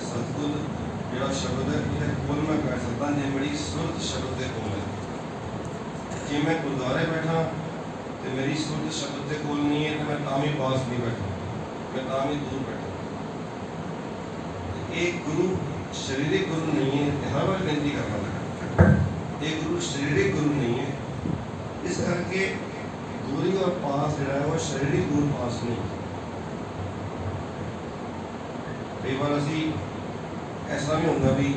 सतगुर जोड़ा शब्द है ये कोल मैं बैठ सकता जे बड़ी सुरत शब्द के कोल है जे मैं गुरुद्वारे बैठा तो मेरी सुरत शब्द के कोल नहीं है तो मैं तां भी पास नहीं बैठा, मैं तां भी दूर बैठा। एक गुरु शारीरिक गुरु नहीं है, हर बार बेनती करना लगा, एक गुरु शारीरिक गुरु नहीं है। इस करके दूरी और पास जो है वो शारीरिक दूर पास नहीं। कई बार असी ऐसा भी होंगे भी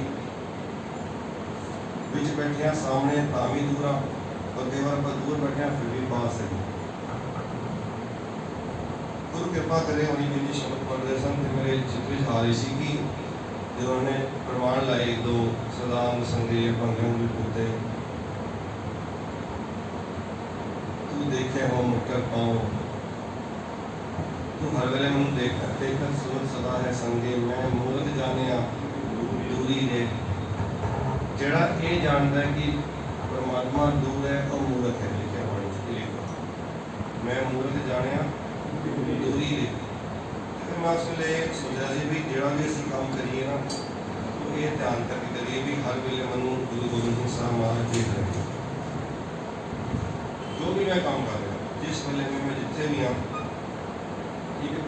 बिच बैठे सामने तां भी दूर आ, और कई बार आप दूर बैठे फिर भी पास है। गुरु कृपा करे होनी मेरी शब्द पढ़ रहे सन तो मेरे चित्र में आ रही सी कि जो उन्होंने प्रमाण लाए दो सदांग संगे भंगन विभूते तू देखे हो मुकर पाओ, तू हर वेले मैं देखकर सुरत सदा है संगे, मैं मूर्त जाने दूरी है। जड़ा ये जानता है कि परमात्मा दूर है और मूर्त है, लिखे वाणी मैं मूर्त जाने दूरी है। मैं उस वे सोचा सी भी जोड़ा भी असं काम करिए ना तो ये ध्यान करके करिए भी हर वेले मैं गुरु गोबिंद सिंह साहब महाराज देख रहे, जो भी मैं काम कर रहा जिस वेले में मैं जिथे भी हाँ, ठीक है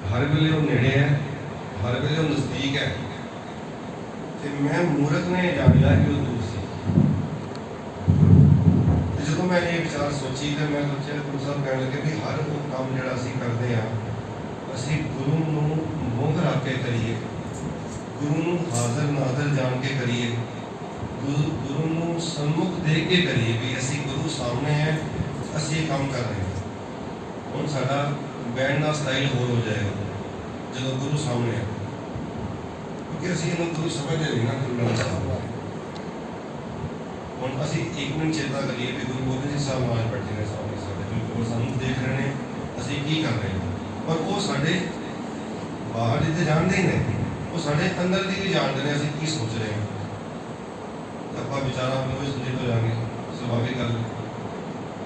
हर वेले वो नेड़े है, हर वेले वो नज़दीक है। तो मैं मूर्ख ने जान लिया कि वो दूर से। जो मैंने ये विचार सोची तो मैं सोचा गुरु साहब कहने लगे भी हर वो काम जो असी करते हैं असी गुरु मुँह रख के करिए, गुरु हाजिर नाजिर जान के करिए, गुरु सन्मुख देख के करिए भी असी गुरु सामने है, असी ये काम कर रहे हैं। हम साडा बैठने का स्टाइल होर हो जाएगा जो गुरु सामने है, क्योंकि असी इन गुरु समझते नहीं ना। गुरु ग्रंथ साहब हम असी एक मिनट चेता करिए भी गुरु गोबिंद सिंह साहब महाराज बैठे हैं सामने साढ़े, बिल्कुल सामने देख रहे हैं असी की कर रहे हैं, और वो साढ़े बाहर जितने जानते ही नहीं, वो साढ़े अंदर की भी जानते हैं असी की सोच रहे हैं। तो आप विचारा अपने भी सूचित हो जाएंगे, स्वाभाविक गल।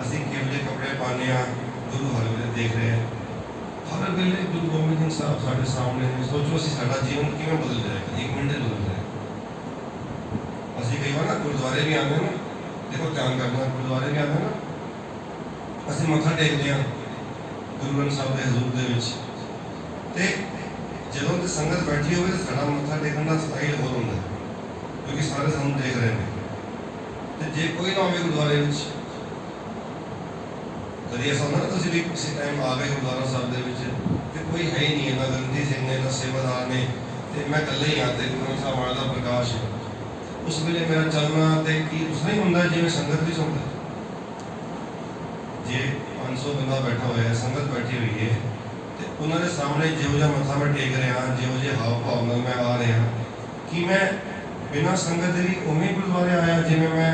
असी किहड़े कपड़े पाने गुरु हर वेले देख रहे हैं, हर वेले गुरु गोबिंद सिंह साहब साढ़े सामने हैं। सोचो असी साडा जीवन किवें बदल जाएगा, एक मिनट बदल जाएगा। असी कई बार ना गुरुद्वारे भी आते ना, देखो ध्यान करना, गुरुद्वारे भी आते ना असी मत्था टेकते हैं गुरु ग्रंथ साहब के हजूर के विच, ते जदों ते संगत बैठी होवे तो साडा मत्था टेकण का स्टाइल होर हुंदा है, क्योंकि सारे सानूं देख रहे हैं। तो जे कोई ना होवे गुरुद्वारे विच, कभी ऐसा होता ना तुम भी किसी टाइम आ गए गुरुद्वारा साहब के कोई है ही नहीं है, ना गंदी सिंह ने ना सेवादार ने, तो मैं कल ही आते गुरु ग्रंथ साहब महाराज का प्रकाश है। उस वेले मेरा चलना तो कि उस नहीं होंगे जिमें संगत भी सुनता जे 500 बंदा बैठा हुआ है, संगत बैठी हुई है, तो उन्होंने सामने जो जहा मत्था मैं टेक रहा, जो जे हाव भाव में मैं आ रहा कि मैं बिना संगत भी उमें गुरुद्वारे आया जिमें मैं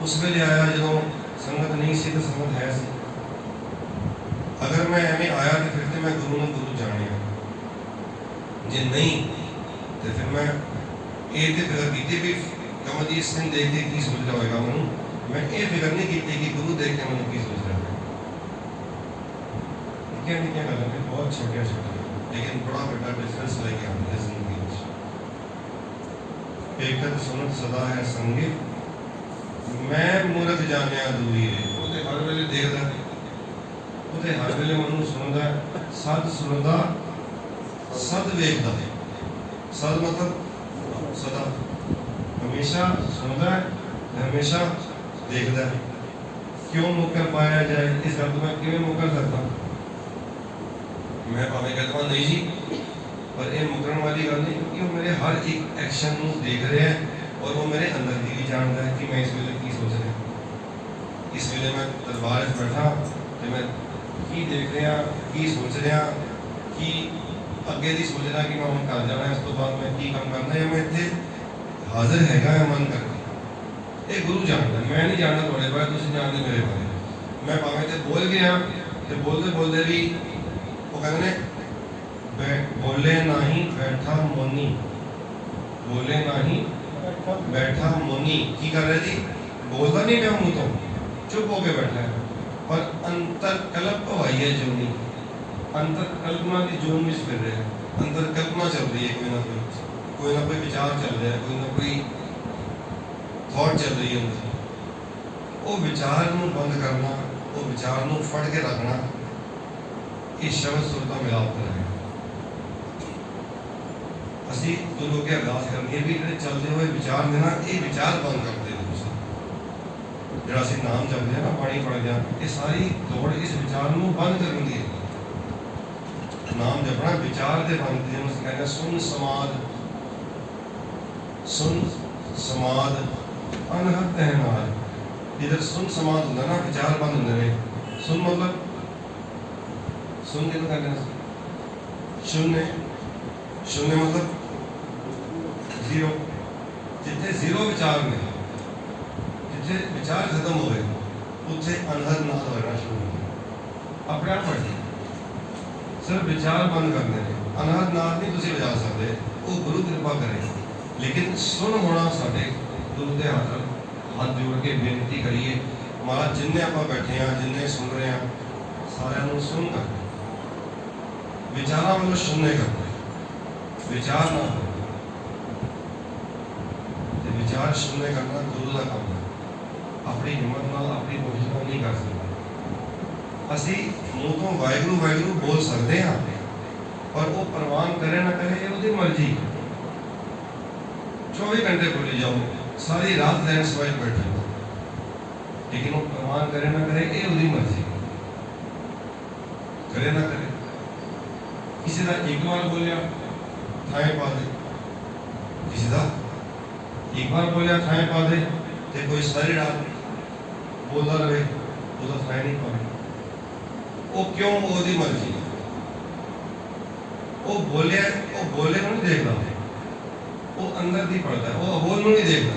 उस वेले आया जो संगत नहीं सी तो संगत है सी। अगर मैं एवं आया तो फिर तो मैं गुरु जाने, जे नहीं तो फिर मैं ये फिक्र की भी कमलजीत सिंह देख के की सोच रहा होगा मैं, मैं ये फिक्र नहीं की कि गुरु देख के मैं की सोच रहा है। क्या गल है, बहुत छोटिया छोटिया लेकिन बड़ा बड़ा डिफरेंस लेके आते हैं जिंदगी में। एक सुनत सदा है संगे, मैं मूर्ख जाने दूरी है। वो हर वेले देखता, वो हर वेले मैं सुनता, सद सुनता सद वेखता। सद मतलब सदा हमेशा सुनता है, हमेशा देखता है। क्यों मुकर पाया जाए, इस गल मैं किवें मुकर सकता? मैं भावें कहता नहीं जी, पर यह मुकरन वाली गल नहीं, क्योंकि वो मेरे हर एक एक्शन को देख रहे हैं और वो मेरे अंदर की भी जानता है कि मैं इस वेले की सोच रहा। इस वेले मैं दरबार बैठा तो मैं की देख रहा, की सोच रहा, कि अगे की सोच रहा कि मैं हम घर जाना, इस तो बाद मैं की काम करना है, मैं इतने हाजिर हैगा मन करके। ये गुरु जानता, मैं नहीं जानना थोड़े बारे, तुम जानते मेरे बारे। मैं भावें तो बोल गया तो बोलते बोलते भी कहते हैं बोले नहीं बैठा मुनि, बोले नहीं बैठा मुनि। की कर रहे जी? बोलता नहीं मैं मुँह तो चुप होके बैठा है, पर अंतर कल्प हवाई है जोनी, अंतर कल्पना की जोन में फिर रहे हैं। अंतर कल्पना चल रही है, कोई ना कोई विचार चल रहा है, कोई ना कोई थॉट चल रही है अंदर। वो विचार नूं बंद करना, वो विचार नूं फड़ के रखना, ये शब्द सुर का मिलाप कराएगा। ਅਸੀਂ ਗੁਰੂ ਅੱਗੇ ਅਰਦਾਸ ਕਰਨੀ ਹੈ ਵੀ ਜਿਹੜੇ ਚੱਲਦੇ ਹੋਏ ਵਿਚਾਰ ਨੇ ਨਾ, ਇਹ ਵਿਚਾਰ ਬੰਦ ਕਰ ਦੇ ਤੁਸੀਂ। ਜਿਹੜਾ ਅਸੀਂ ਨਾਮ ਜਪਦੇ ਹਾਂ ਨਾ, ਬਾਣੀ ਪੜ੍ਹਦੇ ਹਾਂ, ਇਹ ਸਾਰੀ ਦੌੜ ਇਸ ਵਿਚਾਰ ਨੂੰ ਬੰਦ ਕਰਨ ਦੀ ਹੈ। ਨਾਮ ਜਪਣਾ ਵਿਚਾਰ ਦੇ ਬੰਦ, ਜਿਹਨੂੰ ਅਸੀਂ ਕਹਿੰਦੇ ਸੁਨ ਸਮਾਦ, ਸੁਨ ਸਮਾਦ ਅਨਹਦ ਤਹਿਨਾਰ। ਜਿੱਧਰ ਸੁਨ ਸਮਾਦ ਹੁੰਦਾ ਨਾ, ਵਿਚਾਰ ਬੰਦ ਹੁੰਦੇ ਨੇ। ਸੁਨ ਮਤਲਬ ਸੁਨ ਕਿਹਨੂੰ ਕਹਿੰਦੇ ਨੇ? ਸ਼ੂन्य, शून्य मतलब जीरो। जिथे जीरो विचार ने, जिथे विचार खत्म हो गए, उत्थे अनहद नाद होना शुरू हो गया। अपने आप पढ़ सिर्फ विचार बंद करने ने, अनहद नाद नहीं तुसीं बजा सकते, वो गुरु कृपा करे। लेकिन सुन होना साडे गुरु के हाथ जोड़ के बेनती करिए, महाराज जिन्ने आप बैठे हैं, जिन्ने सुन रहे हैं, सारिਆਂ ਨੂੰ सुन कर विचारा मतलब शून्य करना, विचार ना हो, विचार शून्य करना गुरु का काम है। अपनी हिम्मत नाल, अपनी कोशिश नाल नहीं कर सकते। असी मूँह तो वाहिगुरू वाहिगुरू बोल सकते हैं, पर वो प्रवान करे ना करे, ये उसकी मर्जी। 24 घंटे बोली जाओ, सारी रात लैंड सवाई बैठे हो, लेकिन वो प्रवान करे ना करे, ये उसकी मर्जी। करे ना करे, किसी का एक बार बोलिया थाए पा दे, किसी का एक बार बोलिया थाए पा दे, तो कोई सारी रात बोलता रहे, वो थाए नहीं पाए। वो क्यों? वो मर्जी। वो बोले नहीं देखता, वो अंदर की पढ़ता है, वो अबोल नहीं देखता,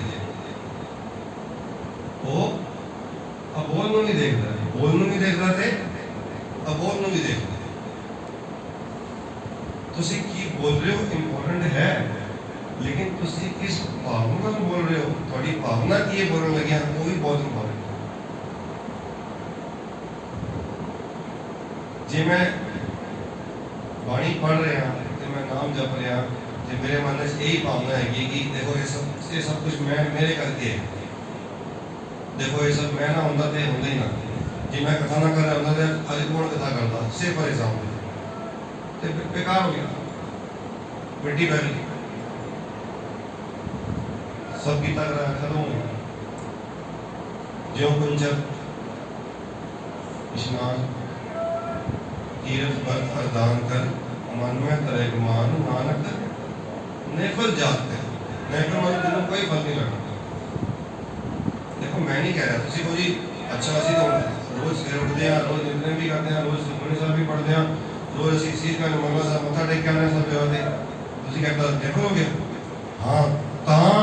वो अबोल नहीं देखता, बोल नहीं देखता थे, अबोल नहीं देखता। तुसी की बोल रहे हो इंपॉर्टेंट है, लेकिन तुसी किस भावना में बोल रहे हो, थोड़ी भावना की ये बोलने लगे हैं, वो भी बहुत इंपॉर्टेंट है। जे मैं बाणी पढ़ रहा, तो मैं नाम जप रहा, तो मेरे मन में यही भावना है कि देखो ये सब कुछ मैं मेरे करके है। देखो ये सब मैं ना होंदा तो होंदा ही ना, जे मैं कथा ना कर रहा होंदा तो अज कौन कथा करता, सिर्फ पर एग्जाम्पल बेकार हो गया, मिट्टी बह गई, सब गीता खत्म हो गया। ज्यों कुंजर स्नान तीर्थ पर अरदान कर, मन में तरे गुमान नानक नेफल जात कर। नेफल मतलब जिन्होंने कोई फल नहीं लगता। देखो मैं नहीं कह रहा, तुसी को जी अच्छा असी तो रोज सवेरे उठते हैं, रोज नित्य भी करते हैं, रोज सुखमनी साहब भी पढ़ते हैं, रोज असी सीख कर मंगला साहब मत्था टेक के आने सब जगह से, तुसी कहता देखोगे हाँ तां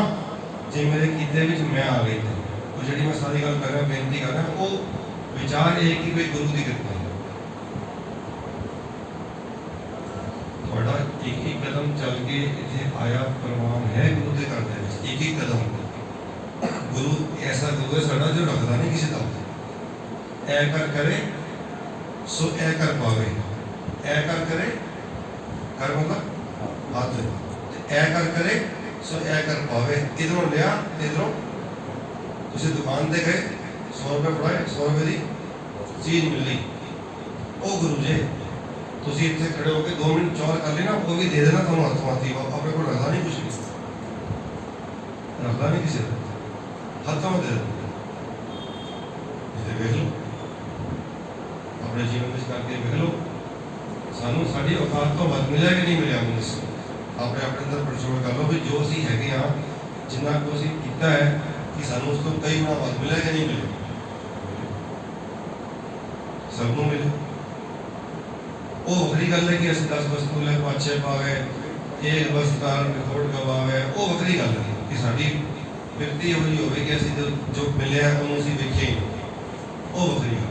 जे मेरे कीते विच मैं आ गई थी। वो जी मैं सारी गल कर रहा, बेनती कर रहा, वो विचार ये कि कोई गुरु की कृपा है। थोड़ा एक एक कदम चल के इतने आया प्रमाण है गुरु के घर दे, एक एक कदम गुरु ऐसा गुरु है साडा जो रखता नहीं किसी का। ऐ कर करे सो ऐ कर पावे, ऐ कर करे, कर मतलब हाथ, ऐ कर करे सो ऐ कर पावे। इधरों लिया, इधरों तुसी दुकान पे गए, 100 रुपये फड़ाए, 100 रुपये की चीज मिली, ओ गुरु जी तुसी इतने खड़े होकर 2 मिनट चौर कर लेना, वो भी दे देना, तुम हाथों हाथी अपने को रखता नहीं, कुछ नहीं रखता नहीं, किसी हाथों दे दो। देख लो अपने जीवन में करके देख लो, सानू साड़ी औकात तो वध मिला कि नहीं मिला, अपने अपने अंदर परचोड़ कर लो भी जो असी है हाँ जिन्ना को असी किया है कि सानू उसको कई गुना वध मिला कि नहीं मिले, सबनों मिले। वो वखरी गल है कि असं 10 वस्तु ले पाछे पावे, एक वस्तुकार रिकॉर्ड गवावे, वो वखरी गल है कि साड़ी व्यक्ति यही हो कि असं जो मिले उन्होंने असी वेखे, वो वखरी गल।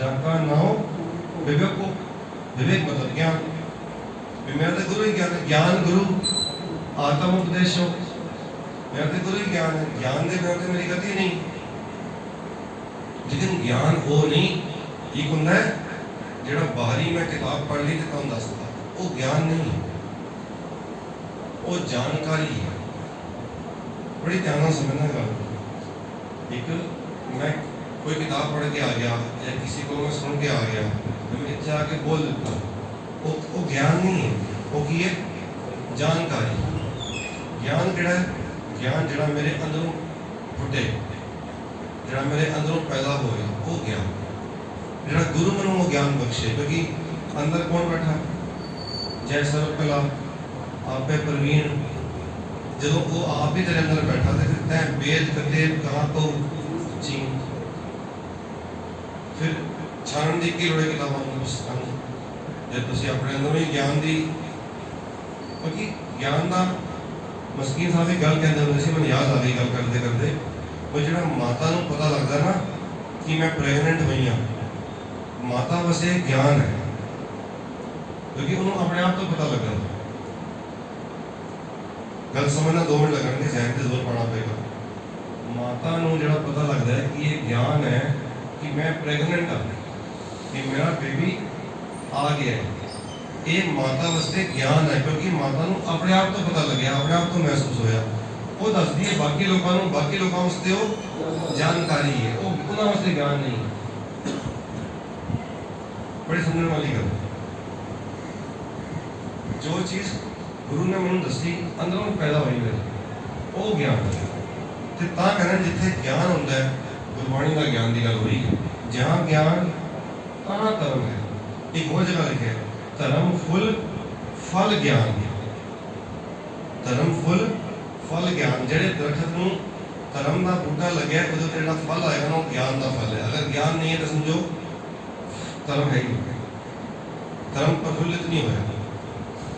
जाका नाम विवेको, विवेक मतलब ज्ञान। मेरा तो गुरु ही ज्ञान है, ज्ञान गुरु आत्म उपदेशो, मेरा तो गुरु ही ज्ञान है, ज्ञान के बिना तो मेरी गति नहीं। लेकिन ज्ञान वो नहीं एक होंगे जो बाहरी मैं किताब पढ़ ली तो तुम दसता, वो ज्ञान नहीं है, वो जानकारी है। बड़ी ध्यान समझना गल। एक मैं कोई किताब पढ़ के आ गया या किसी को मैं सुन के आ गया तो मैं इतना आके बोल देता, वो ज्ञान नहीं है, वो की है जानकारी। ज्ञान किहड़ा है? ज्ञान जिहड़ा मेरे अंदरों फुटे, जिहड़ा मेरे अंदरों पैदा होया, वो ज्ञान। जिहड़ा गुरु मैनूं वो ज्ञान बख्शे, क्योंकि अंदर कौन बैठा? जय सर्व कला आपे प्रवीण। जो वो आप ही तेरे अंदर बैठा तो फिर तैं वेद कतेब कहाँ तो चीन। फिर छाणन दी की लोड़ किताबां नूं पुस्तकां नूं, जे तुसीं अपने अंदरों ही ज्ञान दी, क्योंकि ज्ञान का मस्कीन साहब एक गल कहते होंगे सी, मैंने याद आ गई गल करते करते, वो जो माता नूं पता लगता ना कि मैं प्रेगनेंट हुई हाँ, माता बस ये ज्ञान है, क्योंकि उन्होंने अपने आप तो पता लगा। गल समझना 2 मिनट लगेंगे, जहन से जोर पाना पेगा। माता नूं जो पता लगता है कि ये ज्ञान है कि मैं प्रेगनेंट हाँ, कि मेरा बेबी आ गया है, ये माता वास्ते ज्ञान है, क्योंकि माता नूं अपने आप तो पता लगे, अपने आप तो महसूस होया। वो दसदी है बाकी लोगों को, बाकी लोगों वास्ते वो जानकारी है, वो उन्होंने वास्ते ज्ञान नहीं। बड़ी समझने वाली गल। जो चीज़ गुरु ने मैनूं दसी अंदरों पैदा हुई मेरे, वो ज्ञान है। तो कहना जिथे ज्ञान होंदा है, गुरबाणी का ज्ञान की गल हो रही है, जहाँ ज्ञान तहाँ धर्म है। एक और जगह लिखे है, धर्म फुल फल ज्ञान। धर्म फुल फल ज्ञान। जेड़े दरखत नूं धर्म का बूटा लगे उहदे ते जिहड़ा फल आएगा ना, वो ज्ञान का फल है। अगर ज्ञान नहीं है तो समझो धर्म है ही नहीं, धर्म प्रफुल्लित नहीं होया।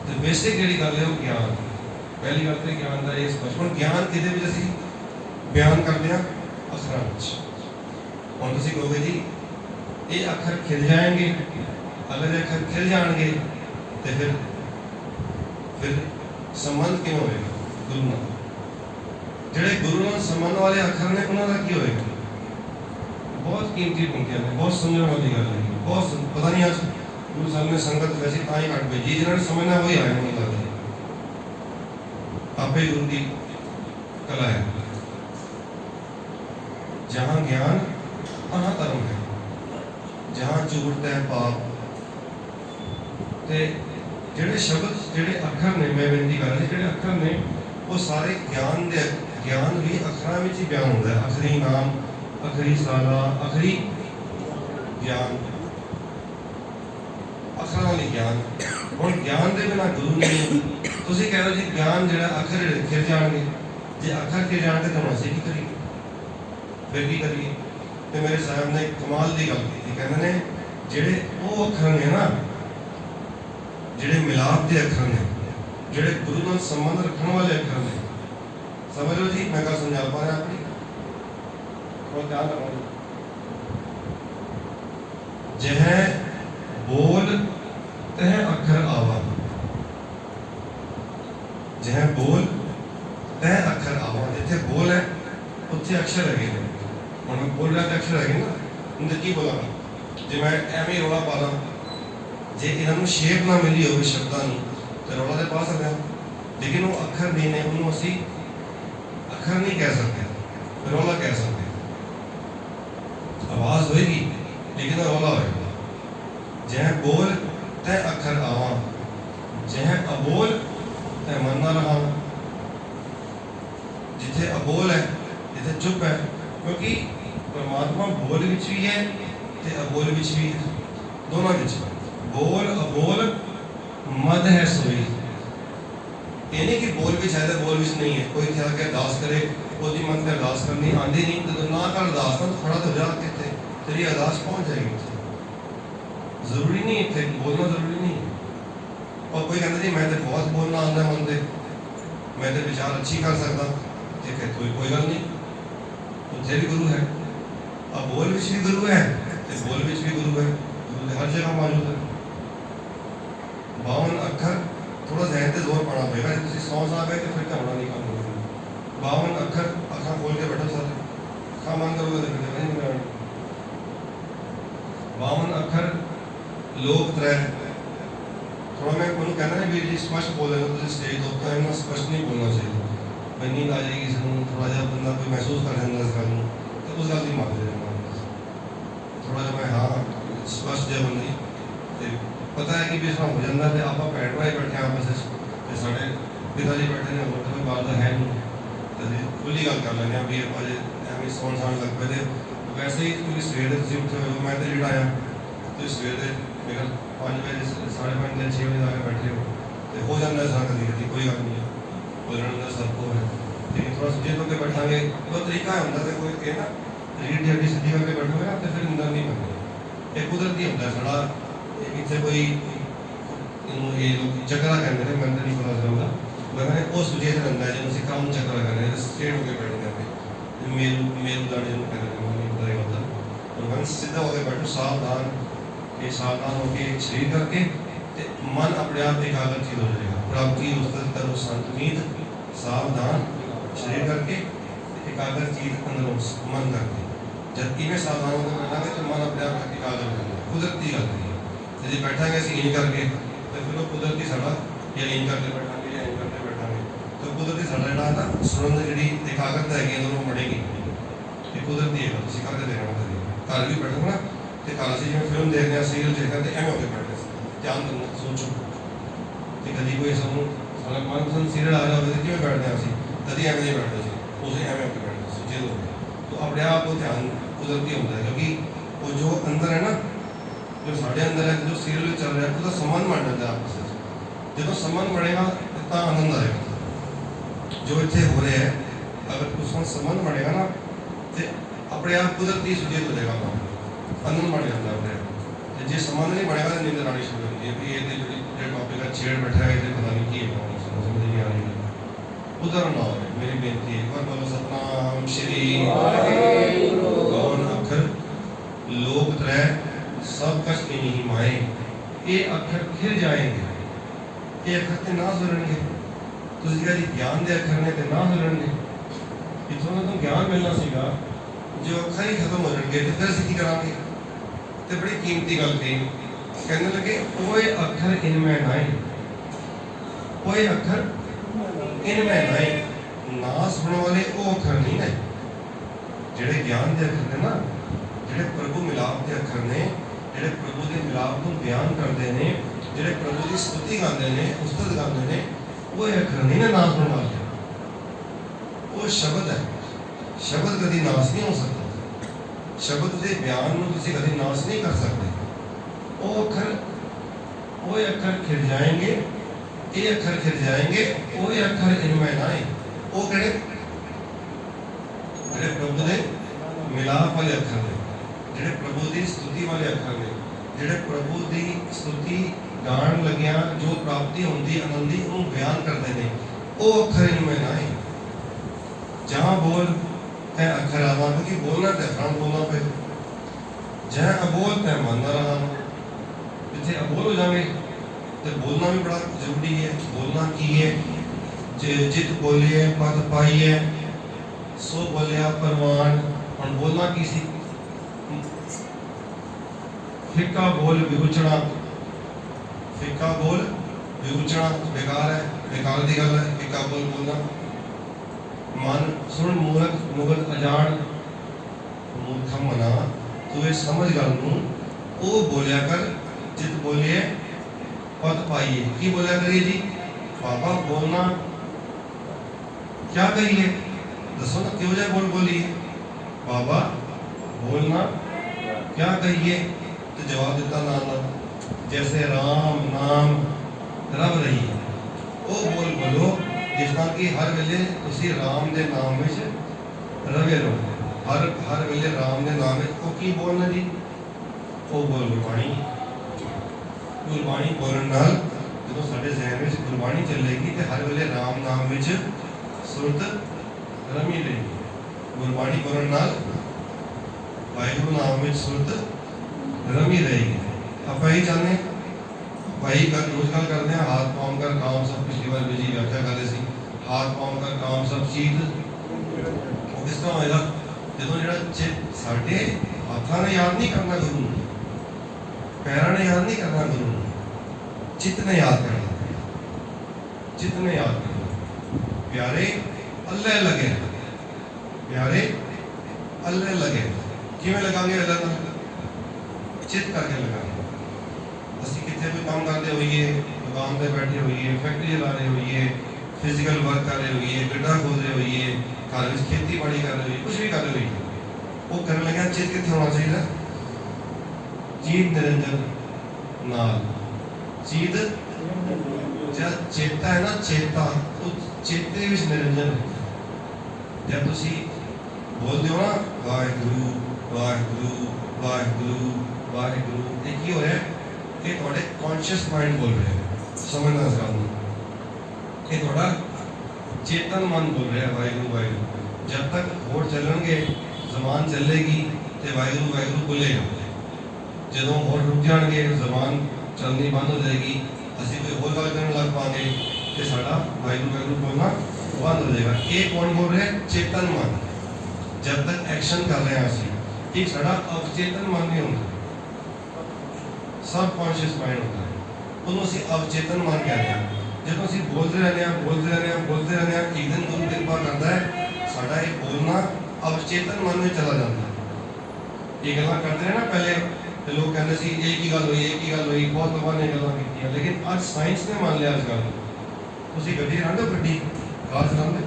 तो बेसिक जिहड़ी गल है वो ज्ञान। पहली गल तो ज्ञान का ये स्पष्ट। हुण ज्ञान किहदे विच असीं बयान करते हैं? अखरां विच। हुण तुसीं कहोगे जी ये अखर खिल जाएंगे, अगर ये अखर खिल जाएंगे तो फिर संबंध क्यों होएगा गुरु नाल? जिहड़े गुरु नाल संबंध वाले अखर ने उन्हां दा की होएगा? बहुत कीमती पंक्तियां ने, बहुत समझने वाली गल है। बहुत पता नहीं आज गुरु साहब ने संगत वैसे तां ही घट भेजी, जिन्होंने समझना वही आया मुझे लगता है। आपे गुरु की कला है। जहाँ ज्ञान तहाँ धर्म है, जहाँ झूठ है पाप। ते जिहड़े शब्द जिहड़े अखर ने, मैं बेनती कर रही, जिहड़े अखर ने वो सारे ज्ञान दे, ज्ञान भी अखरां विच ही बयान होंदा है। अखरी नाम, अखरी साला, अखरी ज्ञान, अखरां वाली ज्ञान। हुण ज्ञान दे बिना गुरु नहीं। तुसीं कह रहे हो जी ज्ञान जिहड़ा अखर खिल जाणगे, जे अखर खिल जाणगे तो असीं की करिए? फिर की करिए? तो मेरे साहब ने कमाल की गल की, कहते ने जिहड़े वो अखर ने ना, जिहड़े मिलाप के अखर ने, जिहड़े गुरु नाल संबंध रखने वाले अखर ने, समझ लो जी मैं गल समझा पा रहा अपनी, थोड़ा ध्यान रखो। जह बोल तह अखर आवा, जह बोल तह अखर आवा। जिथे बोल है उत्थे अक्षर है। हम बोल रहा तो अक्षर है ना, उनके की बोला जे मैं एवं रौला पा ला, जे इन्होंने शेप ना मिली हो शब्दों तो रौला तो पा सकते हैं, लेकिन वो अखर नहीं ने, उन्होंने असी अखर नहीं कह सकते, रौला कह सकते। आवाज होएगी लेकिन रौला होएगा। जह बोल तह अखर आवा, जह अबोल तह मन ना रहा। जिथे अबोल है, जिथे चुप है, क्योंकि परमात्मा बोल विच भी है ते अबोल विच भी है, दोनों विच। बोल अबोल मद है सोई। ये नहीं कि बोल विच है तो बोल विच नहीं है। कोई ख्याल के अरदास करे, ओदी मन से अरदास करनी आंदी नहीं तो ना कर अरदास ना, तो खड़ा तो जा कितने तेरी अरदास पहुंच जाएगी। जरूरी नहीं इतने बोलना, जरूरी नहीं। और कोई कहता जी मैं तो बहुत बोलना आंदा मन से, मैं तो विचार अच्छी कर सकता, ठीक है कोई गल नहीं, उत्थे भी गुरु है। अब बोल विच भी गुरु है तो बोल विच भी गुरु है। जगह मौजूद है। 52 अखर थोड़ा जहन से जोर पाना पेगा, जो तुम 100 साल गए तो फिर क्या होना नहीं काम होगा। 52 अखर अखा खोल के बैठो सारे, अखा बंद करोगे तो फिर नहीं मिलना। 52 अखर लोग त्रै, थोड़ा मैं को कहना है वीर जी स्पष्ट बोले तो स्टेज तो होता है ना, स्पष्ट नहीं बोलना चाहिए। नींद आ जाएगी सानू, थोड़ा जहा बंदा कोई महसूस कर लेंदा इस गल नूं तो उस गल की माफी देना। थोड़ा जहा मैं हाँ स्पष्ट जहा बंदी तो पता है कि भी इस तरह हो जाता है। आप भैन भरा ही बैठे आपस में, साढ़े पिता जी बैठे ने, होर कोई बात तो है नहीं, तो खुली गल कर लें भी आप एवं सौन सान लग पे। वैसे ही क्योंकि सवेरे तुम उठे हो, मैं तो लेट आया तो सवेरे मेरा 5 बजे 5:30 या 6 बजे आके बैठे हो तो हो जाता है सारा कभी कभी, कोई गल नहीं है, बोलने का सबको है। लेकिन थोड़ा सुचेत होकर बैठा वो तरीका होता है, कोई कहे ना रीढ़ की हड्डी सीधी करके बैठोगे ना तो फिर नींद नहीं बनती। एक कुदरती होता है साड़ा, इतने कोई ये लोग चक्रा कहते हैं, मैं नहीं पता चलूँगा, मैंने वो सुचेत रहता है जो उसे काम चक्रा कहते हैं, स्ट्रेट होकर बैठ जाते मेरू मेरू दाने जो कहते हैं, नहीं पता ही होता। और मैंने सीधा होकर बैठो सावधान, ये सावधान होकर शरीर करके मन अपने आप एकाग्र चीज हो जाएगा। प्राप्ति करो संतमीत सावधान शरीर करके एकाग्र चीज अंदरों मन करके, जब इवें सावधान होकर बैठा तो मन अपने आप एकाग्र हो जाएगा। कुदरती गल है जी, बैठा असं इन करके तो फिर वो कुदरती साड़ा या इन करके बैठा या इन करके बैठा तो कुदरती साड़ा जो ना सुरन जी एकाग्रता है अंदरों बढ़ेगी। ये कुदरती है, तुम करके देखना कभी घर भी बैठो ना तो घर से जिम्मे फिल्म देखते हैं सीरियल देखते हैं तो एवं होकर बैठे ध्यान करना सोचो कि कभी कोई सानू सारा मनपसंद सीरियल आ रहा हो कि बैठते हैं असं कभी एवं नहीं बैठते उसे एवं होकर बैठते सुचेत हो गए तो अपने आप को ध्यान कुदरती होता है। क्योंकि वो जो अंदर है ना, जो साढ़े अंदर है, जो सीरियल चल रहा है उसका संबंध बन जाता है आपस में। जो संबंध बनेगा तो आनंद आएगा। जो इतने हो रहे हैं अगर उसका संबंध बनेगा ना तो अपने आप कुदरती सुचेत हो जाएगा, आनंद बन जाता है अपने आप। जो संबंध नहीं बनेगा तो नींद आनी शुरू होती है भी ये जो टॉपिक है छेड़ बैठा है ये पता नहीं की समझ नहीं आ रही। उदाहरण ना हो मेरी बेनती है, एक बार बोलो सतनाम श्री। 52 अखर लोग त्रै सब कछ इन्हीं माए, ये अखर खिल जाएंगे, ये अखर ते ना सुरनगे। तुम जी ज्ञान के अखर ने ते ना सुरनगे, इतों तो ज्ञान मिलना सीगा, जो अखर ही खत्म हो जाएंगे तो फिर असं की करांगे। तो बड़ी कीमती गल थी, कहने लगे ओए अखर इनमें नाई, ओए अखर इनमें नाई। नास होने वाले वो अखर नहीं है जेड़े ज्ञान के अखर ने ना, जेड़े प्रभु मिलाप के अखर ने, जेड़े प्रभु के मिलाप को बयान करते हैं, जेड़े प्रभु की स्तुति गाते हैं, उस्तत गाते हैं, वो अखर नहीं ने नास होने वाले। वो शब्द है, शब्द कभी नाश नहीं हो सकता, शब्द के बयान में किसी कभी नाश नहीं कर सकते। वो अखर खिर जाएंगे, ये अखर खिर जाएंगे, वो अखर इनमें नाए। वो कहते जेड़े प्रभु के मिलाप वाले अखर ने, जेड़े प्रभु की स्तुति वाले अखर ने, जेड़े प्रभु की स्तुति गाण लगिया जो प्राप्ति होती आनंदी उन्होंने बयान करते हैं, वो अखर इनमें नाए। जहाँ बोल है अखर आवा, क्योंकि बोलना तैफान बोलना पे, जहाँ अबोल तै मानना रहा, जिथे अबोल हो जाए तो बोलना भी बड़ा जरूरी है। बोलना की है, जित बोलिए पद पाइए, सो बोलिया परवान। और बोलना की सी फिक्का बोल विगुचना, फिक्का बोल विगुचना बेकार है, बेकार की गल है फिक्का बोल बोलना। मन सुन मूर्ख मुगत अजान, मूर्खम मना तू ये समझ गल नूं ओ बोलिया कर, जित बोलिए पद पाइए। की बोलिया करिए जी बाबा, बोलना क्या करिए दसो ना, क्यों जाए बोल बोलिए बाबा, बोलना क्या कहिए। तो जवाब दिता नाना, जैसे राम नाम रब रही है, वो बोल बोलो जिसना कि हर वेले उसी राम के नाम में रवे रहो, हर वेले राम के नाम में। वो की बोलना जी, वो बोल गुरबाणी। गुरबाणी बोलने नाल जो साडे ज़हन में गुरबाणी चलेगी तो हर वेले राम नाम में सुरत रमी रहेगी। गुरबाणी बोलने नाल वाहिगुरु नाम में सुरत रमी रहेगी। आप यही चाहते हैं, भाई कर रोज गल करते हैं, हाथ पाँव कर काम सब। पिछली बार विजी व्याख्या कर रहे थे, हाथ पाँव कर काम सब चीज वो किस तरह होएगा जो जो चित साढ़े हाथा ने याद नहीं करना गुरु, पैरों ने याद नहीं करना गुरु, चित्त ने याद करना, चित्त ने याद करना। प्यारे अल्लाह लगे, प्यारे अल्लाह लगे, किमें लगांगे अल्लाह ना, चित करके लगांगे। असि कितने कोई काम करते होइए, दुकान पे बैठे होइए, फैक्ट्री चला रहे होइए, फिजिकल वर्क कर रहे होइए, गड्ढा खोद रहे होइए, घर में खेती बाड़ी कर रहे होइए, कुछ भी कर रहे होइए, वो करने लगे चित कितने होना चाहिए? चीत निरंजन नाल, चीत जब चेता है ना, चेता तो चेते विच निरंजन है। जब तुसी बोलते हो ना वाहिगुरु वाहिगुरु वाहिगुरु वाहिगुरु, एक ही हो रहा है कि थोड़े कॉन्शियस माइंड बोल रहे हैं, समझना चाहूँ कि थोड़ा चेतन मन बोल रहा है वाहिगुरु वाहिगुरु। जब तक होठ चलेंगे, जबान चलेगी तो वाहिगुरु वाहिगुरु बोलेगा। जो होठ रुक जाएंगे, जबान चलनी बंद हो जाएगी, असं कोई होर गल करने लग पाएंगे तो साडा वाहिगुरु वाहिगुरु बोलना बंद हो जाएगा। ये कौन बोल रहे हैं? चेतन मन। जब तक एक्शन कर रहे हैं असं, एक साडा अवचेतन मन नहीं होता, सब कॉन्शियस माइंड होता है, उन्होंने असी अवचेतन मन कहते हैं। जो असी बोलते रहने बोलते रहने बोलते रहने, एक दिन गुरु कृपा करता है साडा ये बोलना अवचेतन मन में चला जाता है। ये गल्लां करते हैं ना पहले तो लोग कहते सी एक ही गल हुई, एक ही गल हुई, बहुत लोगों ने गल्लां कीतियां, लेकिन आज साइंस ने मान लिया इस गल को। तुसी गड्डी चलाते हो, गड्डी कार चलाते,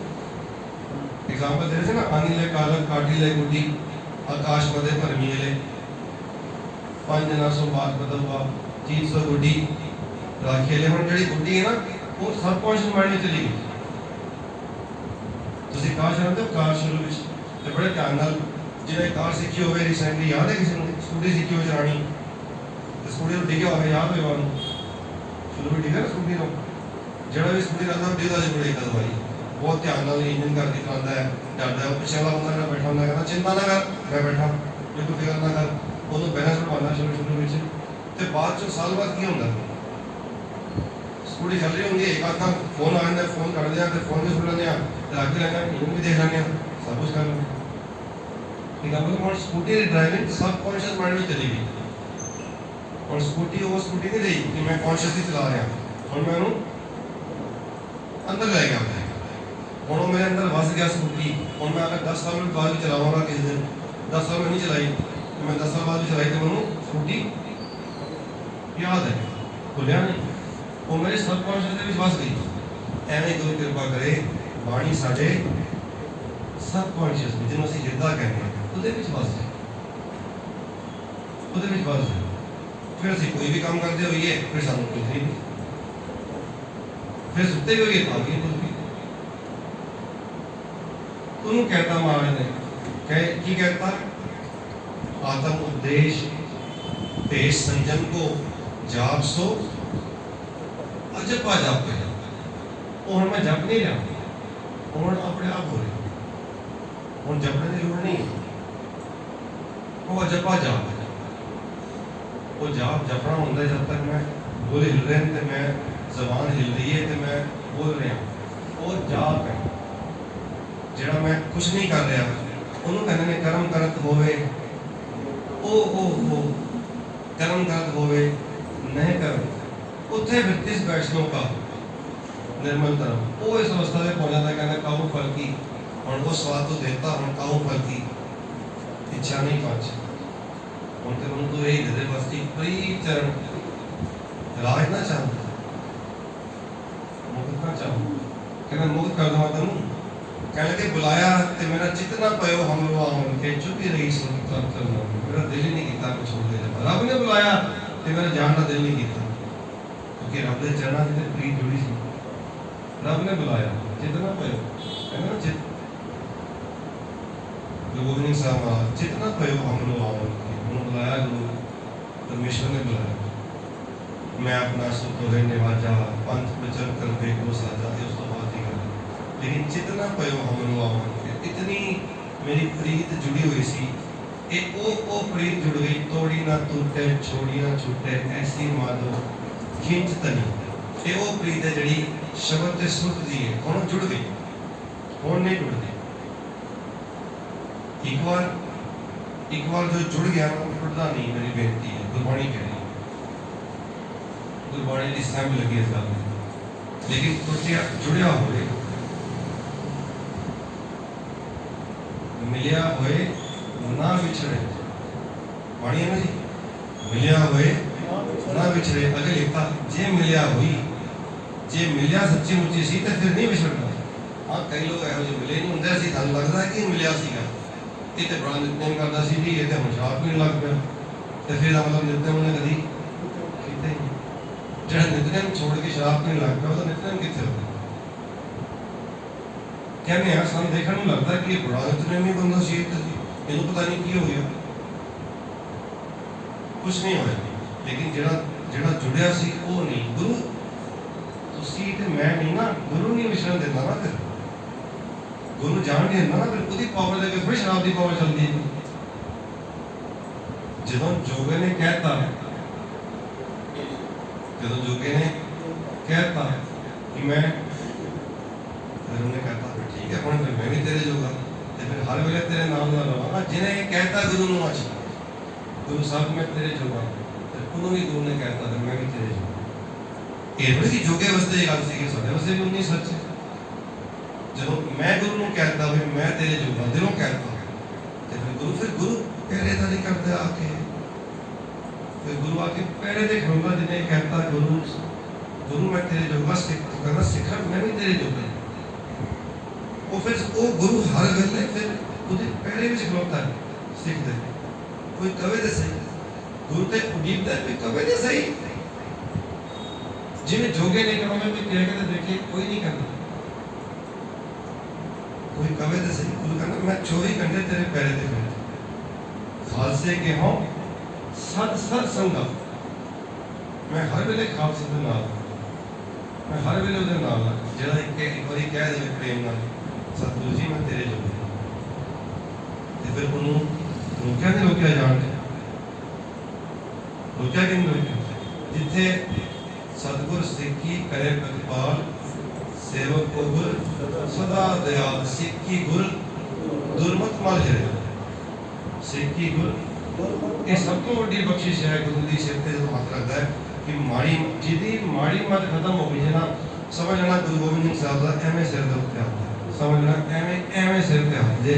एग्जाम्पल दे रहे थे ना, आनी ले कालक काटी ले गुड्डी, आकाश मदे भरमी ले, 5 जना सो बात बदलवा, चीज सो गुड्डी राखी ले। हम जी गुड्डी है ना, वो सबकॉन्शियस माइंड में चली गई। तुसी कार चलाते हो, कार शुरू में तो बड़े ध्यान नाल जिन्हें कार सीखी हो, रिसेंटली याद है किसी ने स्कूटी सीखी हो चलानी, तो स्कूटी को डिग्या हो याद होगा शुरू में डिग्या ना स्कूटी को, जड़ा भी स्कूटी चलाता है डिगदा जरूर एक भाई, बहुत ध्यान नाल इंजन करके चलाता है, डरता है। पिछले वाला बंदा जो बैठा होता है चिंता ना कर, मैं बैठा, बिल्कुल फिक्र ना कर, उन्होंने बैलेंस बढ़ाना शुरू में तो बाद चो साल बाद की होंगे स्कूटी चल रही होंगी, एक आध का फोन आ जाता है, फोन कर दिया, फोन भी सुन लेंगे, आगे लेना इंजन भी देख लेंगे, सब कुछ कर लेंगे। मतलब स्कूटी की ड्राइविंग सब कॉन्शियस माइंड में चली गई, और स्कूटी वो स्कूटी नहीं रही कि मैं कॉन्शियसली चला रहा, और मैं अंदर ले गया हूँ मेरे अंदर वस गया स्कूटी। और मैं अगर 10 साल में बाद भी चलाऊंगा किसी दिन, 10 साल में नहीं चलाई तो मैं 10 साल बाद भी चलाई तो मैं स्कूटी याद है, भूलिया नहीं, वो मेरे सब कॉन्शियस में वस गई। एवं गुरु कृपा करे बाणी साढ़े सब कॉन्शियस में जिन्होंने ਅਸੀਂ ਹਿਰਦਾ ਕਹਿੰਦੇ ਹਾਂ ਉਹਦੇ ਵਿੱਚ ਵਸ ਜਾਏ, ਉਹਦੇ ਵਿੱਚ ਵਸ ਜਾਏ। ਫਿਰ ਅਸੀਂ ਕੋਈ ਵੀ ਕੰਮ ਕਰਦੇ ਹੋਈਏ ਫਿਰ ਸਾਨੂੰ ਕੁਝ ਨਹੀਂ, ਫਿਰ ਸੁੱਤੇ ਹੋਈਏ ਤਾਂ ਵੀ ਕੁਝ ਨਹੀਂ। ਉਹਨੂੰ कहता महाराज ने कहे की कहता, आत्म उपदेश देश संजम को जाप सो अजपा जाप पे, और मैं जप नहीं रहा, और अपने आप हो रहा, और जपने की जरूरत नहीं, वो अजपा जाप है। वो जाप जपना होता है जब तक मैं बोल हिल रहे हैं तो मैं जबान हिल रही है तो मैं बोल रहा, और जाप है ਜਿਹੜਾ मैं कुछ नहीं कर रहा, ਉਹਨੂੰ ਕਹਿੰਦੇ ਨੇ ਕਰਮ ਕਰਤ ਹੋਵੇ, ਉਹ कर्म करत होवे नहीं कर्म, उत्थे वृत्तिस वैष्णव का निर्मल धर्म, वो इस अवस्था में पहुंच जाता है, कहना काहू फल की, और वो स्वाद तो देता हूँ काहू फल की इच्छा नहीं पाच, उनके मन तो यही दे दे बस की प्रीत चरण राज ना चाहूँ, मुक्त ना चाहूँ, कहना मुक्त कर दूंगा तेनू, कहने लगे बुलाया तो मेरा जितना पयो हम लोग के चुप ही रही सुन करना, मेरा दिल ही नहीं किया कुछ छोड़ दे जाता, रब ने बुलाया तो मेरा जानना दिल नहीं किया, क्योंकि रब ने चरणा से प्रीत जुड़ी सी, रब ने बुलाया जितना पयो, कहना ना जित गोविंद साहब जितना पयो हम लोग उन्होंने बुलाया, गुरु परमेश्वर ने बुलाया, मैं अपना सुख तो निवाजा पंथ बचन कर बे को साजा, उस तो बात ही कर, लेकिन जितना पयो हम लोग इतनी मेरी प्रीत जुड़ी हुई सी वो प्रीत जुड़ गई, तोड़ी ना टूटे छोड़ी ना छूटे ऐसी माधो खिंच तनी। ये वो प्रीत है जी शब्द से सुख दी है, हुण जुड़ गई, हुण नहीं टुटती। एक बार जो जुड़ गया वो टुटता नहीं। मेरी बेनती है, गुरबाणी कह रही है, गुरबाणी की सहम लगी इस गल में, लेकिन टुटिया जुड़िया होए मिलिया होए ना विछड़े। बाणी है ना जी, मिलिया होए ना विछड़े। अगे लिखता जे मिलिया हुई, जे मिलिया सच्ची मुच्ची सी तो फिर नहीं विछड़ना। हाँ कई लोग यहो जो मिले नहीं होंगे, असं थानू लगता है कि मिलिया सीगा, ये तो बड़ा नित्यनेम करता सी जी, ये तो हम शराब पीने लग गया, तो फिर मतलब नित्यनेम उन्हें कभी किया ही नहीं। जो नित्यनेम छोड़ के शराब पीने लग गया, तो नित्यनेम कितने होते कहने यार सानू देखने में लगता है कि ये बड़ा नित्यनेमी बंदा सी, इनू पता नहीं की हो गया, कुछ नहीं होया। लेकिन जिहड़ा जुड़िया सी वो नहीं। गुरु तुसी ते मैं नहीं ना, गुरु नहीं विछड़न देता ना। फिर गुरु जान नहीं दिंदा ना, फिर उसकी पावर दे फिर शराब की पावर चलती है। जो जोगे ने कहता है, जो जोगे ने कहता है कि मैं, फिर उन्हें कहता फिर ठीक है, हुण फिर मैं भी तेरे जोगा, तो फिर हर वेले तेरे नाम ना लवांगा। जिन्हें कहता गुरु नूं अच गुरु साहब मैं तेरे जोगा, तो उन्होंने भी गुरु ने कहता फिर मैं भी तेरे जोगा। ये थोड़ी कि जोगे वास्ते ये गल सी, साडे वास्ते भी उन्नी सच है। जो मैं गुरु नूं कहता भी मैं तेरे जोगा, दिलों कहता, तो फिर गुरु पैरे का नहीं करता आके, फिर गुरु आके पैरे दे खड़ोगा। जिन्हें कहता गुरु मैं तेरे जोगा, कहना सिखा मैं भी तेरे जोगा। वो फिर वो गुरु हर वेले फिर उसके पैरे में खड़ोता है, सिख दे कोई कवे तो सही, गुरु तो उड़ीबदा है, कोई कवे तो सही। जिन्हें जोगे नहीं करो, मैं कोई कह के देखे कोई नहीं करता, कोई कवे तो सही। गुरु कहना मैं 24 घंटे तेरे पैरे दे खड़े, खालसे के हों सत सत संगा, मैं हर वेले खालसे दे नाल, मैं हर वेले उहदे नाल। जिहड़ा एक बारी कह दे प्रेम नाल सतगुरु जी मैं तेरे जोगे, तो फिर उन्होंने रोकिया नहीं, रोकिया जान के रोकिया कि नहीं रोकिया। जिथे सतगुर सिक्की करे प्रतिपाल, सेवक को गुर सदा दयाल। सिक्की गुर दुर्मत मल है, सिक्की गुर ये सब तो बड़ी बख्शिश है। गुरु की सिर पर हाथ रखता है कि माड़ी जिदी माड़ी मत खत्म हो गई है ना, समझ लेना गुरु गोबिंद सिंह साहब का एवं सिर के उत्ते हाथ, समझ लेना एवं सिर पे हाथ जे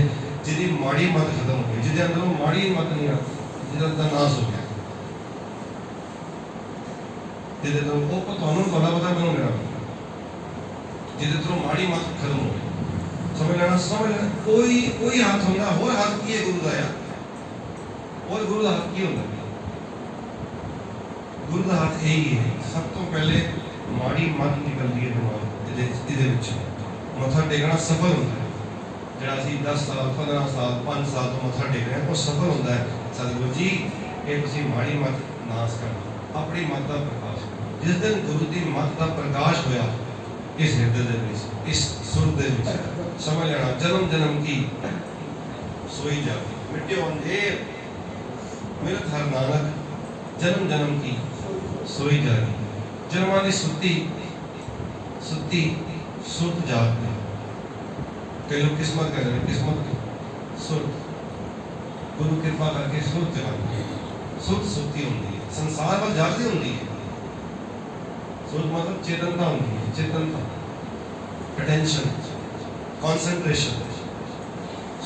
जिदी माड़ी मत खत्म हो गई, जिदे अंदरों माड़ी मत नहीं आ, जिदा दा नाश हो गया, जिदे तो वो थानू थोड़ा पता मैनू मेरा, जिदे तो माड़ी मत खत्म हो गई, समझ लेना कोई हाथ होंदा, होर हाथ की है गुरु दा यार, और गुरु दा हाथ की होंदा, गुरु दा हाथ यही है। सब तो पहले माड़ी मत निकलती है दिमाग इहदे विच, मत्था टेकना सफल होंदा है। जिहड़ा असीं 10 साल 15 साल 5 साल तो मत्था टेक रहे हैं, वो सफल होंदा है। सतगुरु जी ये तुसीं माड़ी मत नाश करना, अपनी मत का प्रकाश। जिस दिन गुरु की मत का प्रकाश होया इस हृदय दे विच, इस सुर दे विच, समझ लेना जन्म जन्म की सोई जाती मिट्टियों अंधेर मिलत हर नानक, जन्म जन्म की सोई जाती। जन्मां दी सुत्ती सुत्ती सुत जागती। कई लोग किस्मत कह रहे हैं, किस्मत सुत, गुरु कृपा करके सुत जगाती, सुत सुती होंगी है, संसार वाल जागती होंगी है। सुत मतलब चेतनता होंगी है, चेतनता, अटेंशन, कॉन्सेंट्रेशन।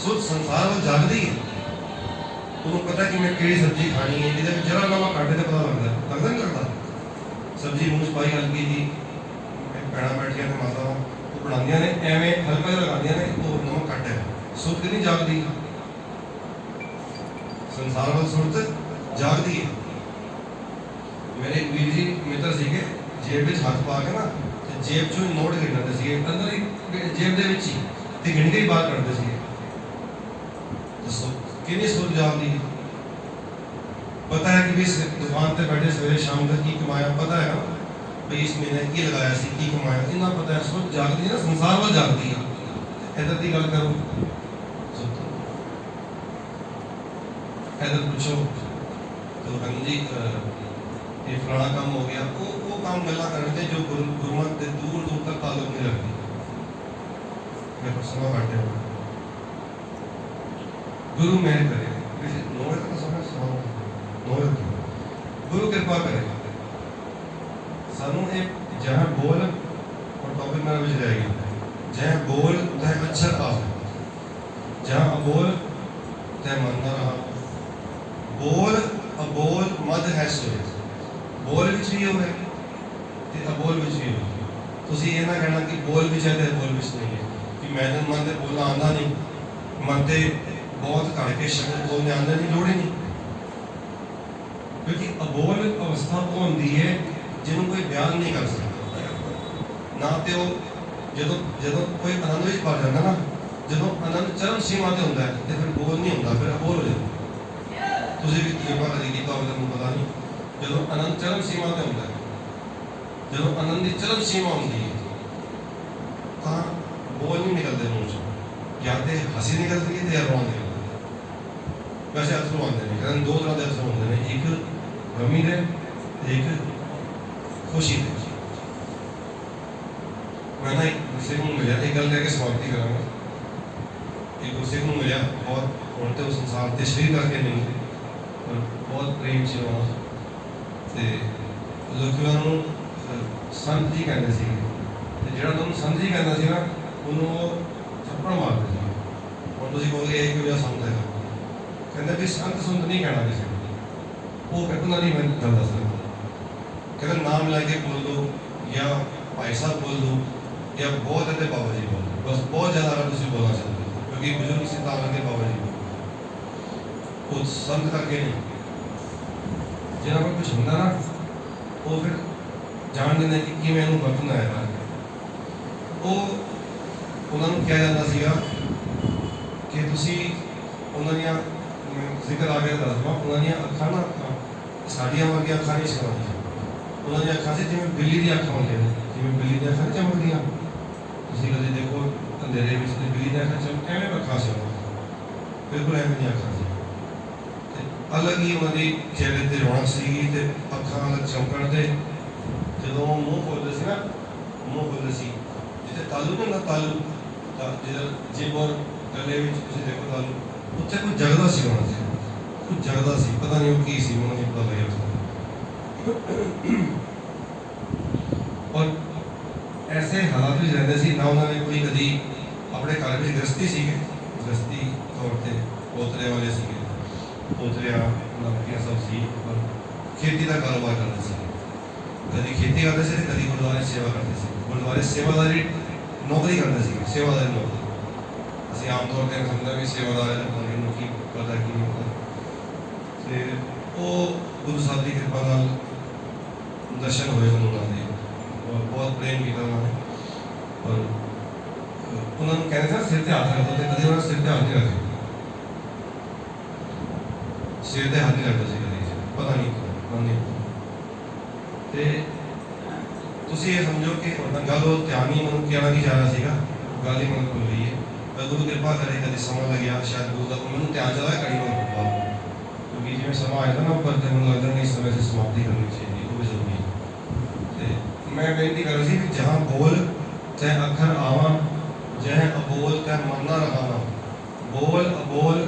सुत संसार वाल जागती है, उन्होंने पता कि मैं केड़ी सब्जी खानी है, जिहदे विच जरा नमक काटे तो पता लगता है, लगता नहीं लगता। सब्जी मूँह पाई हल्की जी भैन बैठिया तो माता वो बनादियां ने एवं हल्का जिहा लगादियां ने, वो नमक घट है। सुत कि नहीं जागती, संसार वाल सुत जागती है। मेरे एक वीर जी मित्र सीगे, जेब में हाथ पा के ना जेब चो नोट गिनते थे, अंदर ही जेब के विच ही ते गिन के ही बाहर करते थे। दसो कितनी सुत जागती है। पता है कि भी दुकान पर बैठे सवेरे शाम तक की कमाया, पता है ना भाई इस महीने की लगाया सी की कमाया, इन्ना पता है। सुत जागती है ना, संसार वाल जागती है। इधर की गल करो इधर पूछो तो हाँ जी ये फलाना काम हो गया, वो काम गल्लां करते जो गुरमत के दूर दूर तक ताल्लुक नहीं रखती। मैं तो समा काटे हो गुरु मेहर करे नोए तक समय नोए गुरु कृपा करे सानू एक जहाँ बोल और टॉपिक मेरा विच रह गया जहाँ बोल तह अक्षर आ जहाँ अबोल तह मन ना रहा बोल अबोल मद है सोए बोल विच भी हो ते अबोल विच भी हो। तुसी ये ना कहना कि बोल विच है ते बोल विच नहीं है कि मैं मन ते बोलना आंदा नहीं मन ते बहुत घट के शब्द बोलने आंदे नहीं लोड़ ही नहीं क्योंकि अबोल अवस्था वो होंदी है जिन्होंने कोई बयान नहीं कर सकता ना तो जो जो कोई आनंद में पा जाता ना जो आनंद चरम सीमा से होता है तो फिर बोल नहीं होता फिर अबोल हो जाता। तुझे भी तजुर्बा कभी किया हो तो पता नहीं जो आनंद चरम सीमा से होता है जो आनंद की चरम सीमा होती है तो बोल नहीं निकलते मुँह से या तो हंसी निकलती है या रोन निकलती है। वैसे अथरू आते हैं कहते दो तरह के अथरू होते हैं एक गमी दे एक खुशी दे। मैं ना एक गुस्से को मिला एक गल कह के समाप्ति करांगा एक गुस्से को मिला बहुत उनते उस इंसान ते शरीर करके नहीं पर बहुत प्रेम से वहाँ ते लोग उन्होंने संत जी कहते थे जो उन्होंने संत जी कहता सी ना उन्होंने थप्पड़ मारते थे और तुम कहोगे एक वजह संत है कहते भी संत सुंत नहीं कहना किसी को वो कहते नहीं मैं गल दस कहते नाम लैके बोल दो या भाई साहब बोल दो या बहुत है बाबा जी बोल दो बस बहुत ज़्यादा अगर तुम बोलना चाहते हो क्योंकि बुजुर्ग से ताल के बाबा जी बोल वो संत करके नहीं जिन्होंने को कुछ होंगे ना वो फिर जान देना कि मैं वरतना है वो उन्होंने कहा जाता सीगा कि तुसी उन्होंने जिक्र आ गया दसवा उन्होंने अखा ना साड़ियाँ वर्गिया अखा नहीं चमकदी उन्होंने अखा से जिमें बिल्ली दी अखा होंगे जिमें बिल्ली दी अखा नहीं चमकदियाँ तुसी कदे देखो अंधेरे में बिल्ली दी अखा चमक एवं अखा से बिल्कुल एवं नहीं अखा से अलग ही उन्होंने चेहरे ते रौनक सीगी ते अखा अलग चमकण ते जो मूँह खोलते सी ना मूँह खोलते सी जिथे तालू नहीं होंदा तालू जिधर जिब और गले में तुसी देखो तालू उत्थे कोई जगदा सी होना सी कुछ जगदा सी पता नहीं वो की सी मुझे नहीं पता लगे और ऐसे हालात भी रहते सी ना उन्होंने कोई कभी अपने घर में गृहस्थी सी गृहस्थी तौर पर पोतरे वाले सी पोतरिया लड़कियाँ सब सी और खेती का कारोबार करते सी कभी खेती करते थे कभी गुरुद्वारे सेवा करते थे गुरुद्वारे सेवादारी नौकरी करते थे सेवादारी नौकरी असं आमतौर पर समझा भी सेवादार की पता की नहीं पता फिर वो गुरु साहब की कृपा नाल दर्शन हुए उन्होंने और बहुत प्रेम किया उन्होंने और उन्होंने कहते थे सिर से हाथ रखते थे कभी उन्होंने सिर से हाथ नहीं रखे सिर से हाथ नहीं रखते थे कभी पता नहीं ते तुसी ये समझो कि गल वो ध्यान ही मैं कहना नहीं चाह रहा सीगा गल ही मैं भूल गई है पर गुरु कृपा करे कभी समा लग गया शायद गुरु का मैं ध्यान चला कड़ी मैं क्योंकि जिम्मे समा आया था ना ऊपर तो मैं लगता नहीं समय से समाप्ति करनी चाहिए वो भी जरूरी है मैं बेनती कर रही थी जहाँ बोल चाहे अखर आवा जह अबोल तह मन ना रहावा बोल अबोल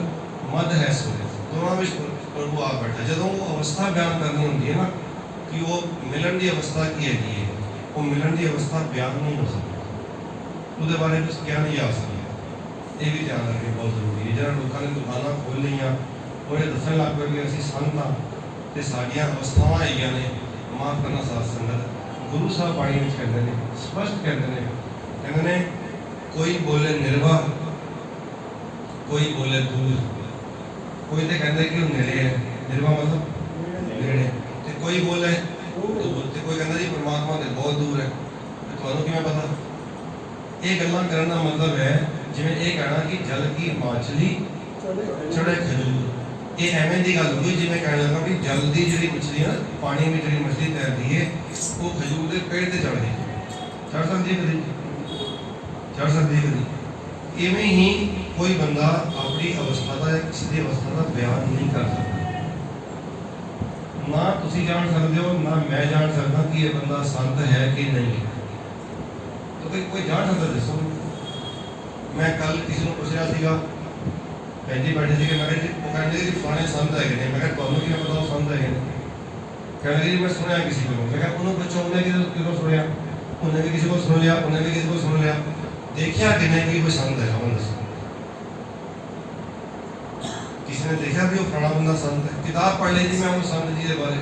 मद है सोए दोनों में प्रभु आ बैठा जो वो अवस्था बयान करनी होंगी है ना कि वो मिलन की अवस्था की है वो मिलन की अवस्था बयान नहीं हो सकती उसके बारे में कुछ क्या नहीं आ सकती ये भी ध्यान रखना बहुत जरूरी है जरा लोगों ने दुकाना खोल लिया और ये दसन लग पे कि असं संत हाँ तो साड़ियाँ अवस्थावां आईया ने माफ करना साथ संगत गुरु साहब बाणी में कहते हैं स्पष्ट कहते हैं कोई बोले निर्वाह कोई बोले दूर कोई तो कहता है कि वो नेड़े है निर्वाह मतलब नेड़े तो कोई बोले दूर तो कोई कहता जी परमात्मा तो बहुत दूर है तो थानू किवें पता ये गल्लां करन दा मतलब है जिवें ये कहना कि जल की माछली चढ़े खजूर ये एवं की गल हुई जिवें कहने लगा भी जल की जी मछली है पानी में जी मछली तैरती है वो खजूर के पेड़ से चढ़ गई चढ़ सकती है कभी चढ़ सकती है कभी इवें ही कोई बंदा अपनी अवस्था का किसी की अवस्था का बयान नहीं कर सकता। ना तुसी जान सकते हो ना मैं जान सकता कि ये बंदा संत है कि नहीं है। तो कोई जान सकता दसो। मैं कल किसी को पूछ रहा था, भैन जी बैठे थे, मैं वो कहते जी फलाने संत है नहीं। मैं तुम कि पता वो संत है कह लगे जी मैं सुनया किसी को। मैं उन्होंने बच्चों उन्हें किसी सुनिया, उन्हें भी किसी को सुन लिया, उन्हें भी किसी को सुन लिया, देखा कि नहीं कि कोई संत है। हम दसो किसी ने देखा भी वो फलाना बंदा संत है। किताब पढ़ ली जी मैं वो संत जी के बारे,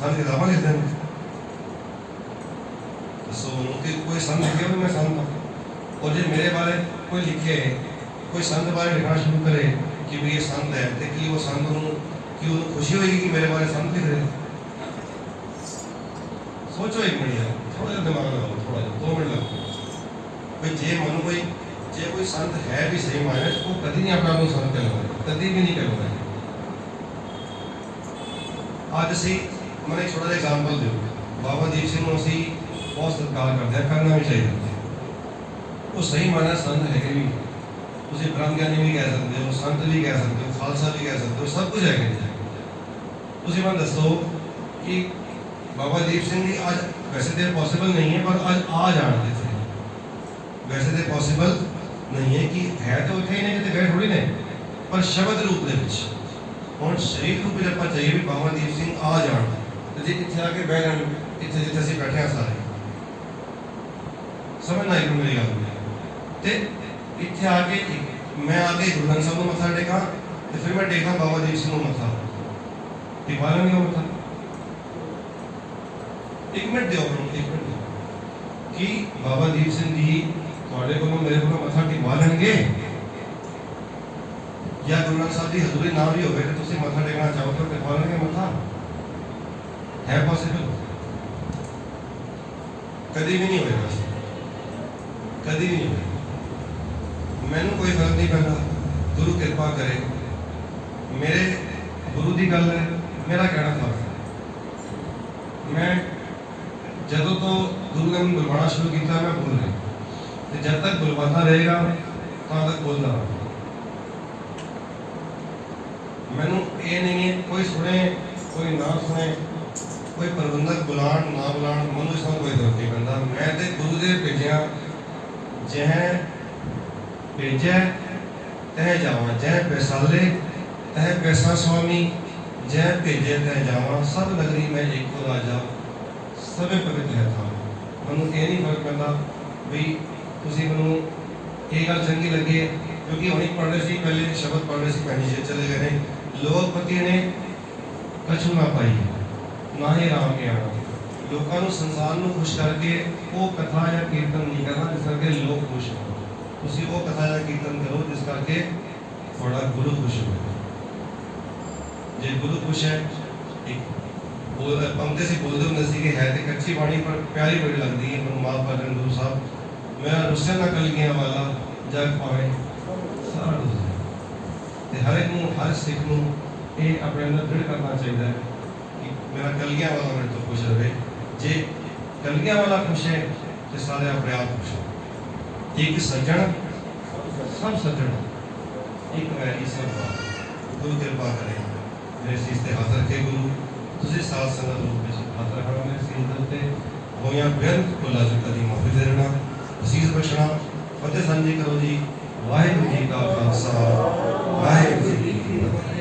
संत किताबा लिखते हैं। दसो कि कोई संत लिखे भी मैं संत हाँ। और जो मेरे बारे कोई लिखे, कोई संत बारे लिखना शुरू करे कि भाई ये संत है, तो कि वो संत कि उन्हें खुशी होगी कि मेरे बारे संत लिख रहे। सोचो एक मिनट यार, थोड़ा दिमाग लगाओ, थोड़ा 2 मिनट लगाओ। भाई जे मनो कोई संत है भी सही मायने वो कभी नहीं अपने आप को संत कहलाएगा, कभी भी नहीं कहलाएगा। आज असी मैंने एक छोटा सा एग्जाम्पल दो, बाबा दीप सिंह को असी बहुत सत्कार करते हैं, करना भी चाहिए। वो सही मायने संत है कि नहीं, तुम ब्रह्म ज्ञानी भी कह सकते हो, संत भी कह सकते हो, खालसा भी कह सकते हो, सब कुछ है कि नहीं। तुम मैं दसो कि बाबा दीप सिंह जी आज वैसे तो पॉसिबल नहीं है, पर आज आ जाते थे। वैसे तो पॉसिबल नहीं है कि है तो उठे ही नहीं कि गए थोड़ी नहीं, पर शब्द रूप हम शरीर रूप में आप चाहिए भी बाबा दीप सिंह आ जान तो जी इतने आके बह जाए, इतने जितने असं बैठे हैं सारे समझना एक मेरी गल। तो इतने आके मैं आके गुरु ग्रंथ साहब को मत्था टेका, तो फिर मैं टेका बाबा दीप सिंह को मत्था टिकवा लेंगे मत्था। एक मिनट दो, एक मिनट दो कि बाबा दीप सिंह जी थोड़े को मेरे को मत्था टिकवा लेंगे, या गुरु ग्रंथ साहब जी हजूरी ना भी हो गए तो तुम मत्था टेकना चाहो तो टिकवा लेंगे मत्था? है पॉसिबल? कभी भी नहीं होगा, कभी भी नहीं होगा। मैनू कोई फर्क नहीं पैंदा, गुरु कृपा करे। मेरे गुरु की गल है, मेरा कहना फर्क है। मैं जदों तो गुरु ने मैं बुलवाना शुरू किया मैं बोल रहा, तो जब तक बुलवाता रहेगा तब तक बोलता रहा। मैनू ये नहीं है कोई सुने कोई ना सुने, कोई प्रबंधक बुलान ना बुलान, मैं इसमें कोई फर्क नहीं पैंदा। मैं तो गुरु के भेजा जह भेजा तह जावा, जह पैसाले तह पैसा स्वामी, जह भेजे तह जावा, सब नगरी में एक राजा सबे पवित्र है था। मैं ये नहीं फर्क पैंदा भी तुम मैं ये गल चंगी लगी है क्योंकि हम पढ़ रहे थे, पहले शब्द पढ़ रहे थे, भैन जी चले गए हैं। लोकपति ने कछु ना पाई ना ही राम के आना, लोगों को संसार को खुश करके वो कथा या कीर्तन नहीं करना जिस करके लोग खुश हो। तुम वो कथा या कीर्तन करो जिस करके थोड़ा गुरु खुश हो। जे गुरु खुश है, एक बोल पंक्ति से बोलते होंगे सी कि है तो कच्ची बाणी पर प्यारी बड़ी लगती है। मैं माफ कर दें गुरु साहब, मेरा रुस्से ना कल गया वाला जग पावे सारा रुस। हर एक हर सिख को ये अपने अंदर दृढ़ करना चाहिए कि मेरा कलगिया वाला मेरे तो खुश रहे। जे कलगिया वाला खुश है तो सारे अपने आप खुश हो। एक सज्जन सब सज्जन, एक वैरी सब बात। गुरु कृपा करें मेरे शीश से हाथ रखे गुरु, तुझे साथ संगत रूप में हाथ रखना मेरे शीश दे होया बेअंत भुला जो कदी माफी दे देना, असीस बख्शना, फतेह साਂਝੀ करो जी। वाहिगुरू जी का खालसा, वाहिगुरू जी की फतेह।